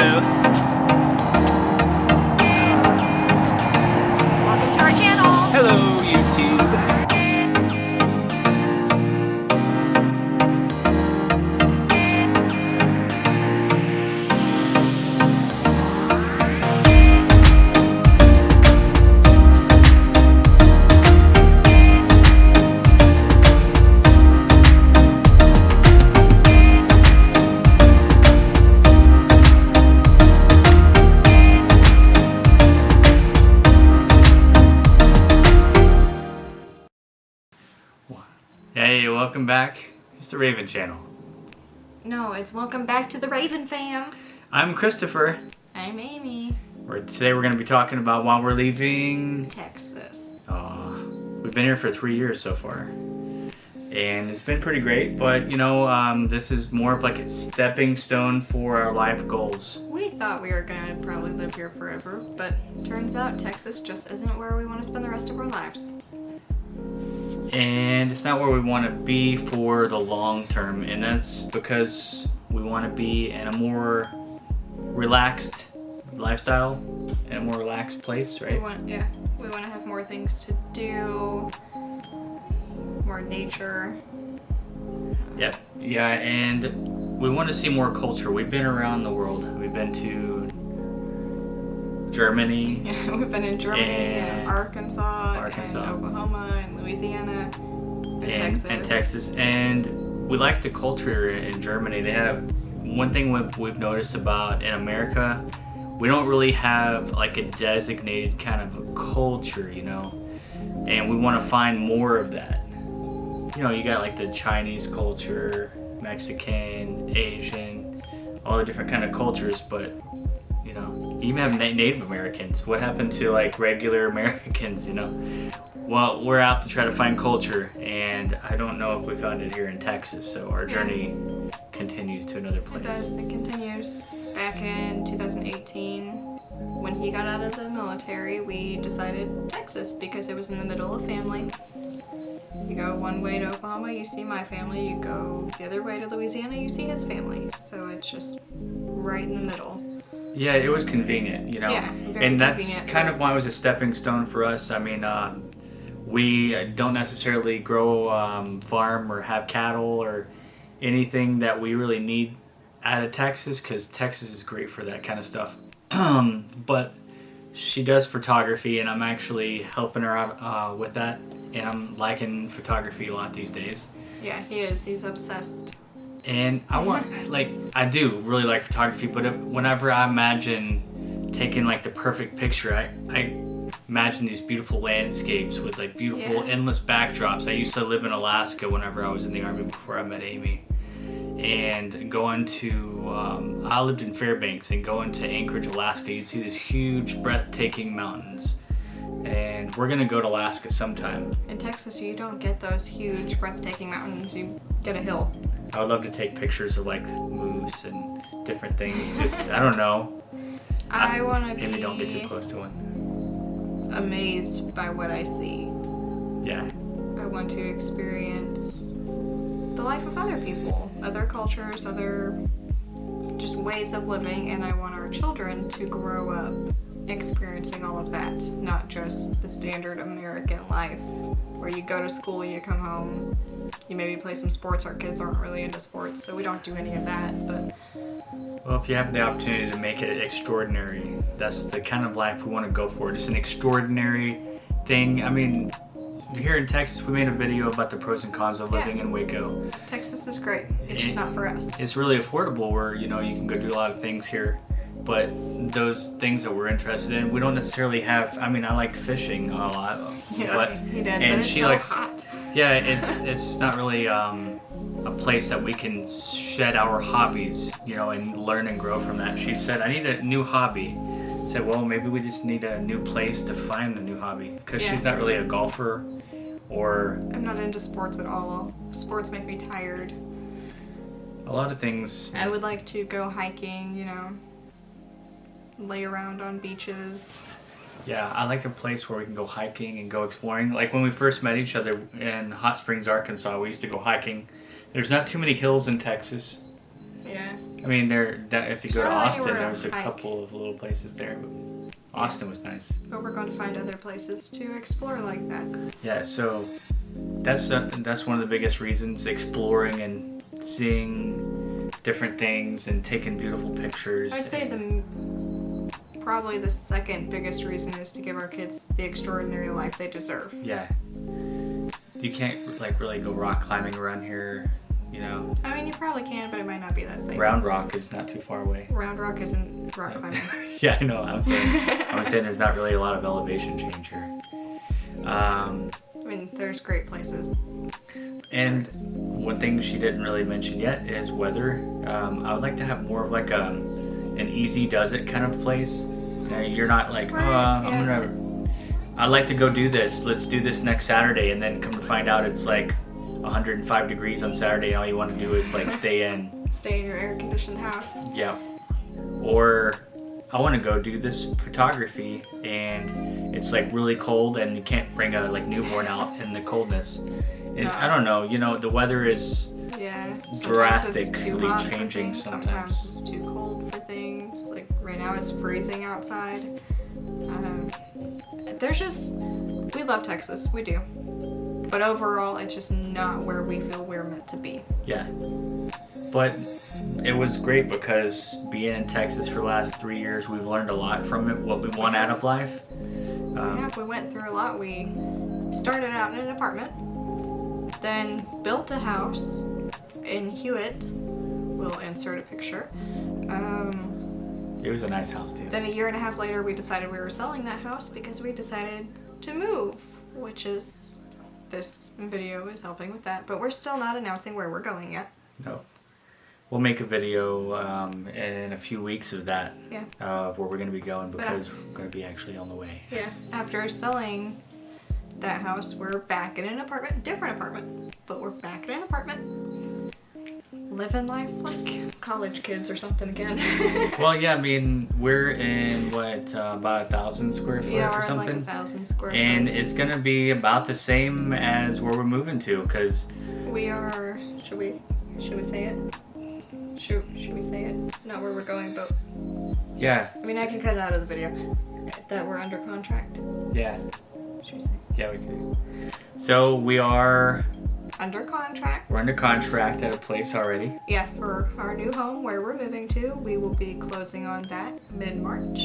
Hello. Welcome to our channel. Hello, YouTube. Hey, welcome back. It's the Raven Channel. No, it's welcome back to the Raven fam. I'm Christopher. I'm Amy. Today we're going to be talking about why we're leaving. Texas. We've been here for 3 years so far. And it's been pretty great, but you know, this is more of like a stepping stone for our life goals. We thought we were gonna probably live here forever, but turns out Texas just isn't where we want to spend the rest of our lives. And it's not where we want to be for the long term, and that's because we want to be in a more relaxed lifestyle, in a more relaxed place, right? We want to have more things to do, more nature. Yep. Yeah, and we want to see more culture. We've been around the world. We've been to Germany. Yeah, we've been in Germany and Arkansas, and Oklahoma, and Louisiana, and Texas. And we like the culture in Germany. They have one thing we've noticed about in America, we don't really have like a designated kind of a culture, you know, and we want to find more of that. You know, you got like the Chinese culture, Mexican, Asian, all the different kind of cultures, but you know, you even have Native Americans. What happened to like regular Americans, you know? Well, we're out to try to find culture, and I don't know if we found it here in Texas, so our journey continues to another place. It does, it continues. Back in 2018, when he got out of the military, we decided Texas because it was in the middle of family. You go one way to Oklahoma, you see my family. You go the other way to Louisiana, you see his family. So it's just right in the middle. Yeah, it was convenient, you know. Yeah, very and that's convenient. kind of why it was a stepping stone for us. I mean, we don't necessarily grow farm or have cattle or anything that we really need out of Texas, because Texas is great for that kind of stuff. But she does photography, and I'm actually helping her out with that. And I'm liking photography a lot these days. Yeah, he is. He's obsessed. And I do really like photography, but whenever I imagine taking like the perfect picture, I imagine these beautiful landscapes with like beautiful endless backdrops. I used to live in Alaska whenever I was in the Army before I met Amy. And going to, I lived in Fairbanks, and going to Anchorage, Alaska, you'd see these huge, breathtaking mountains. And we're gonna go to Alaska sometime. In Texas, you don't get those huge, breathtaking mountains. You get a hill. I would love to take pictures of like moose and different things. Just, I don't know. I want to be Maybe don't get too close to one. amazed by what I see. Yeah. I want to experience the life of other people, other cultures, other just ways of living, and I want our children to grow up experiencing all of that, not just the standard American life where you go to school, you come home, you maybe play some sports. Our kids aren't really into sports, so we don't do any of that. But Well, if you have the opportunity to make it extraordinary, that's the kind of life we want to go for. Just an extraordinary thing. I mean, here in Texas, we made a video about the pros and cons of living in Waco. Texas is great. It's just not for us. It's really affordable where, you know, you can go do a lot of things here. But those things that we're interested in, we don't necessarily have. I mean, I liked fishing a lot. Yeah, but, he did, and but it's she so likes, hot. Yeah, it's not really a place that we can shed our hobbies, you know, and learn and grow from that. She said, I need a new hobby. I said, well, maybe we just need a new place to find the new hobby, because she's not really a golfer or... I'm not into sports at all. Sports make me tired. A lot of things... I would like to go hiking, you know, lay around on beaches. Yeah, I like a place where we can go hiking and go exploring. Like when we first met each other in Hot Springs, Arkansas, we used to go hiking. There's not too many hills in Texas. Yeah. I mean, if you go to Sure, Austin, anywhere to there's a hike. couple of little places there, but Austin was nice. But we're going to find other places to explore like that. Yeah, so that's one of the biggest reasons, exploring and seeing different things and taking beautiful pictures. I'd say probably the second biggest reason is to give our kids the extraordinary life they deserve. Yeah. You can't like really go rock climbing around here, you know. I mean, you probably can, but it might not be that safe. Round Rock is not too far away. Round Rock isn't rock climbing. Yeah, I know. I'm saying there's not really a lot of elevation change here. I mean, there's great places. And one thing she didn't really mention yet is weather. I would like to have more of like an easy does it kind of place. You're not like, I'd like to go do this. Let's do this next Saturday, and then come to find out it's like 105 degrees on Saturday, and all you want to do is like stay in. Stay in your air-conditioned house. Yeah. Or I want to go do this photography, and it's like really cold, and you can't bring a like newborn out in the coldness. And I don't know. You know, the weather is drastically changing sometimes. Sometimes it's too cold for things. Like right now, it's freezing outside. We love Texas, we do. But overall, it's just not where we feel we're meant to be. Yeah. But it was great because being in Texas for the last 3 years, we've learned a lot from it, what we want out of life. We went through a lot. We started out in an apartment, then built a house in Hewitt. We'll insert a picture. It was a nice house too. Then a year and a half later, we decided we were selling that house because we decided to move, which is, this video is helping with that. But we're still not announcing where we're going yet. No. We'll make a video in a few weeks of that, of where we're going to be going, because we're going to be actually on the way. Yeah. After selling that house, we're back in an apartment, different apartment, but we're back in an apartment. Living life like college kids or something again. Well, yeah, I mean, we're in about 1,000 square foot or something. Like 1,000 square foot. And it's gonna be about the same as where we're moving to, because we are. Should we say it? Should we say it? Not where we're going, but yeah. I mean, I can cut it out of the video. That we're under contract. Yeah. Should we say? Yeah, we can. So we are under contract. We're under contract at a place already. Yeah, for our new home where we're moving to. We will be closing on that mid-March.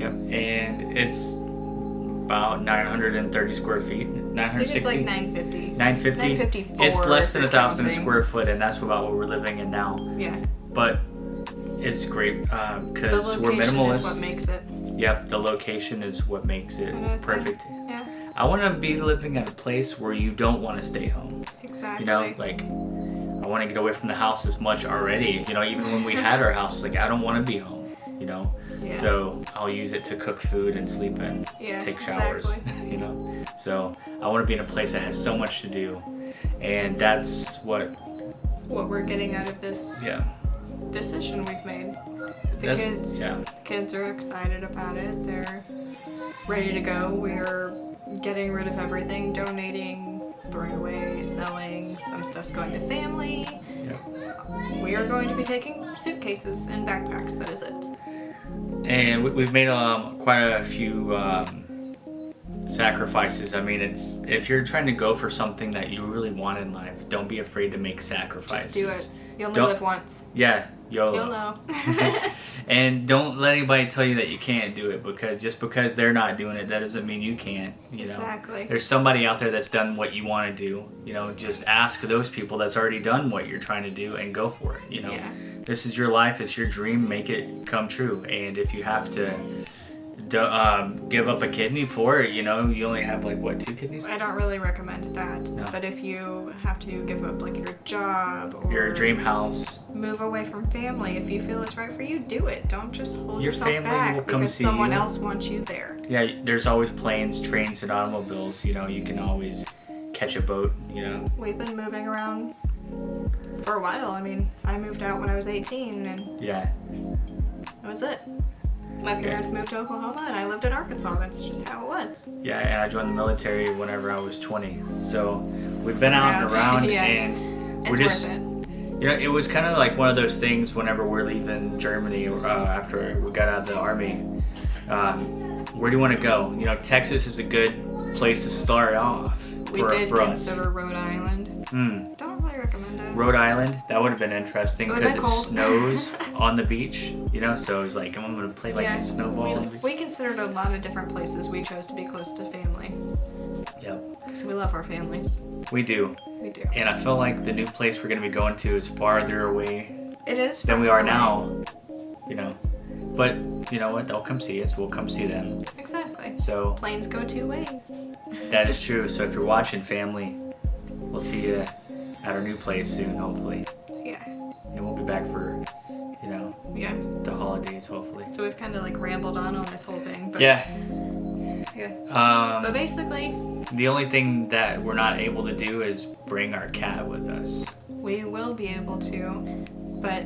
Yep, and it's about 930 square feet. 960? It's like 950. 950? 954. It's less than 1,000 square foot, and that's about what we're living in now. Yeah. But it's great because we're minimalist. The location is minimalist. what makes it. Yep, the location is what makes it perfect. Yeah. I want to be living at a place where you don't want to stay home. Exactly. You know, like, I want to get away from the house as much already. You know, even when we had our house, like, I don't want to be home, you know? Yeah. So I'll use it to cook food and sleep in, take showers, exactly. you know? So I want to be in a place that has so much to do. And that's what we're getting out of this decision we've made. The kids are excited about it. They're ready to go. We're getting rid of everything, donating, throwing away, selling. Some stuff's going to family. Yep. We are going to be taking suitcases and backpacks. That is it. And we've made quite a few sacrifices. I mean, if you're trying to go for something that you really want in life, don't be afraid to make sacrifices. Just do it. You'll only live once. Yeah, YOLO. You'll know. And don't let anybody tell you that you can't do it, because just because they're not doing it, that doesn't mean you can't. You know, exactly. There's somebody out there that's done what you want to do. You know, just ask those people that's already done what you're trying to do and go for it. You know, This is your life. It's your dream. Make it come true. And if you have to give up a kidney for it, you know, you only have like what, 2 kidneys? I don't really recommend that. No. But if you have to give up like your job or your dream house, move away from family, if you feel it's right for you, do it. Don't just hold your yourself family back will come because see someone you. else wants you there. Yeah, there's always planes, trains, and automobiles. You know, you can always catch a boat. You know. We've been moving around for a while. I mean, I moved out when I was 18, and that was it. My parents moved to Oklahoma, and I lived in Arkansas. That's just how it was. Yeah, and I joined the military whenever I was 20. So we've been out and around, and it's we're just worth it. You know, it was kind of like one of those things whenever we're leaving Germany after we got out of the army. Where do you want to go? You know, Texas is a good place to start off for us. We did consider Rhode Island. Don't really recommend it. Rhode Island, that would have been interesting because it snows on the beach, you know, so it was like, I'm going to play like a snowball. We considered a lot of different places. We chose to be close to family. Yep. Because we love our families. We do. We do. And I feel like the new place we're going to be going to is farther away than we are now, you know. But you know what? They'll come see us. We'll come see them. Exactly. So planes go two ways. That is true. So if you're watching, family, we'll see you at our new place soon, hopefully. Yeah. And we'll be back for, you know, the holidays, hopefully. So we've kind of like rambled on this whole thing. But yeah. But basically, the only thing that we're not able to do is bring our cat with us. We will be able to, but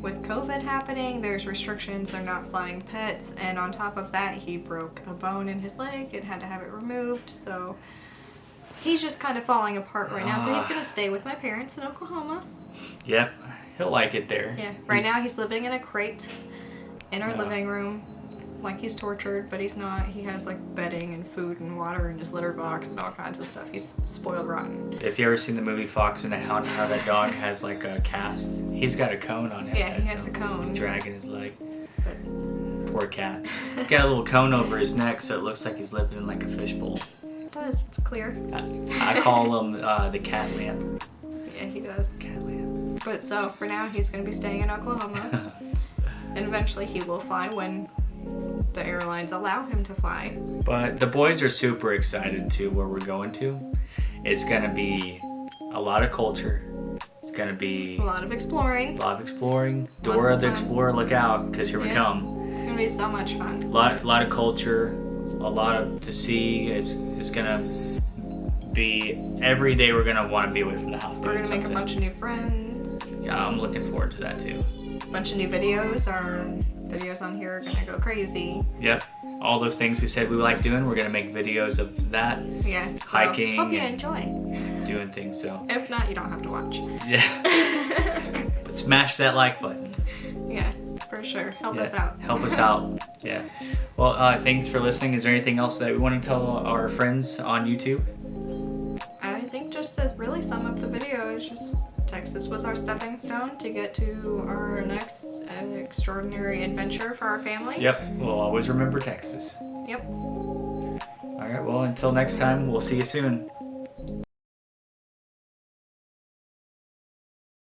with COVID happening, there's restrictions. They're not flying pets, and on top of that, he broke a bone in his leg and had to have it removed. So he's just kind of falling apart right now. So he's gonna stay with my parents in Oklahoma. Yep, he'll like it there. Yeah. Right now, he's living in a crate in our living room. Like he's tortured, but he's not. He has like bedding and food and water in his litter box and all kinds of stuff. He's spoiled rotten. If you ever seen the movie Fox and the Hound, how that dog has like a cast, he's got a cone on his head. Yeah, he has a cone. He's dragging his leg. Poor cat. He's got a little cone over his neck, so it looks like he's living in like a fishbowl. It does. It's clear. I call him the cat lamp. Yeah, he does. Cat lamp. But so for now, he's gonna be staying in Oklahoma, and eventually he will fly when the airlines allow him to fly. But the boys are super excited to where we're going to. It's gonna be a lot of culture. It's gonna be a lot of exploring. Dora the Explorer, look out, because here we come. It's gonna be so much fun. A lot of culture, a lot to see. It's gonna be every day we're gonna want to be away from the house. We're gonna make a bunch of new friends. Yeah, I'm looking forward to that too. A bunch of new videos. Our videos on here are gonna go crazy. Yep. All those things we said we like doing, we're gonna make videos of that. Yeah. So hiking. Hope you enjoy. Doing things. So. If not, you don't have to watch. Yeah. But smash that like button. Yeah, for sure. Help us out. Help us out. Yeah. Well, thanks for listening. Is there anything else that we want to tell our friends on YouTube? I think just to really sum up the video, it's just Texas was our stepping stone to get to our next extraordinary adventure for our family. Yep. We'll always remember Texas. Yep. All right. Well, until next time, we'll see you soon.